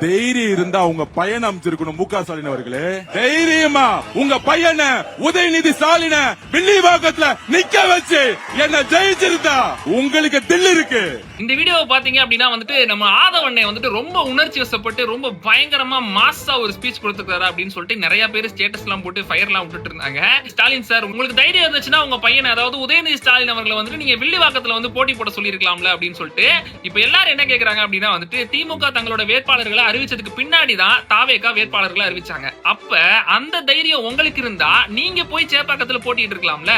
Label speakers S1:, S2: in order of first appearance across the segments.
S1: தைரியம் இருந்தா உங்க பையன் அமைச்சிருக்கணும். மு.க. ஸ்டாலின் அவர்களே, தைரியமா உங்க பையனை உதயநிதி ஸ்டாலின வில்லிவாக்கத்துல நிக்க வச்சு என்ன ஜெயிச்சிருந்தா உங்களுக்கு தில்லு இருக்கு.
S2: இந்த வீடியோவை பாத்தீங்க அப்படின்னா வந்துட்டு நம்ம ஆதவண்ணே வந்துட்டு ரொம்ப உணர்ச்சி வசப்பட்டு ரொம்ப பயங்கரமா மாசா ஒரு ஸ்பீச் கொடுத்துருக்காரு அப்படின்னு சொல்லிட்டு நிறைய பேர் ஸ்டேட்டஸ் எல்லாம் போட்டு ஃபயர் எல்லாம் விட்டுட்டு இருந்தாங்க. ஸ்டாலின் சார், உங்களுக்கு தைரியம் இருந்துச்சுன்னா உங்க பையனை, அதாவது உதயநிதி ஸ்டாலின் அவர்களை வந்துட்டு நீங்க வில்லிவாக்கத்துல வந்து போட்டி போட சொல்லி இருக்கலாம்ல அப்படின்னு சொல்லிட்டு இப்ப எல்லாரும் என்ன கேக்குறாங்க அப்படின்னா வந்துட்டு திமுக தங்களோட வேட்பாளர்களை அறிவிச்சதுக்கு பின்னாடி தான் தாவேகா வேட்பாளர்களை அறிவிச்சாங்க. அப்ப அந்த தைரியம் உங்களுக்கு இருந்தா நீங்க போய் சேப்பாக்கத்துல போட்டிட்டு இருக்கலாம்ல.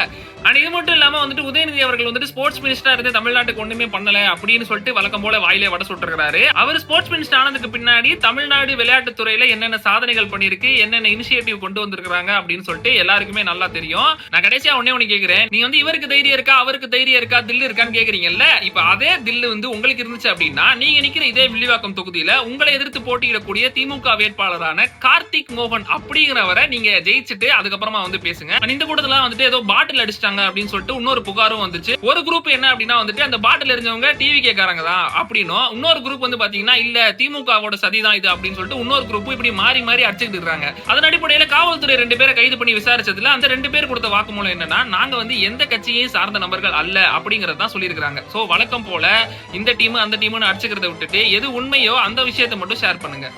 S2: அண்ட் இது மட்டும் இல்லாம வந்துட்டு உதயநிதி அவர்கள் வந்துட்டு ஸ்போர்ட்ஸ் மினிஸ்டரா இருந்து தமிழ்நாட்டுக்கு ஒண்ணுமே பண்ணல அப்படின்னு சொல்லிட்டு வழக்கம் போல வாயிலே வட சுட்டுறாரு. அவர் ஸ்போர்ட்ஸ் மினிஸ்டர் ஆனதுக்கு பின்னாடி தமிழ்நாடு விளையாட்டுத் துறையில என்னென்ன சாதனைகள் பண்ணிருக்கு, என்னென்ன இனிஷியேட்டிவ் கொண்டு வந்திருக்காங்க அப்படின்னு சொல்லிட்டு எல்லாருக்குமே நல்லா தெரியும். நான் கடைசியா ஒண்ணு கேக்குறேன், நீங்க வந்து இவருக்கு தைரியம் இருக்கா, அவருக்கு தைரியம் இருக்கா, தில்லு இருக்கான்னு கேக்குறீங்கல்ல. இப்ப அதே தில்லு வந்து உங்களுக்கு இருந்துச்சு அப்படின்னா நீங்க நிக்கிற இதே வில்லிவாக்கம் தொகுதியில உங்களை எதிர்த்து போட்டியிடக்கூடிய திமுக வேட்பாளரான கார்த்திக் மோகன் அப்படிங்கிறவரை நீங்க ஜெயிச்சுட்டு அதுக்கப்புறமா வந்து பேசுங்க. இந்த கூட்டத்துல வந்துட்டு ஏதோ பாட்டில் அடிச்சிட்டாங்க அப்படின்னு சொல்லிட்டு இன்னொரு புகாரும் வந்துச்சு. ஒரு குரூப் என்ன அப்படின்னா வந்துட்டு அந்த பாட்டில் எரிஞ்சவங்க டிவி கேக்காரங்க தான் அப்படின்னும், இன்னொரு குரூப் வந்து பாத்தீங்கன்னா இல்ல திமுகவோட சதிதான் இது அப்படின்னு சொல்லிட்டு இன்னொரு குரூப் இப்படி மாறி மாறி அடிச்சுட்டு இருக்காங்க. அதன் அடிப்படையில காவல்துறை 2 பேரை கைது பண்ணி விசாரிச்சதுல அந்த 2 பேர் கொடுத்த வாக்குமூலம் என்னன்னா, நாங்க வந்து எந்த கட்சியையும் சார்ந்த நபர்கள் அல்ல அப்படிங்கறதான் சொல்லியிருக்காங்க. சோ வழக்கம் போல இந்த டீம் அந்த டீம்னு அடிச்சுக்கிறத விட்டுட்டு எது உண்மையோ அந்த விஷயத்தை மட்டும் ஷேர் பண்ணுங்க.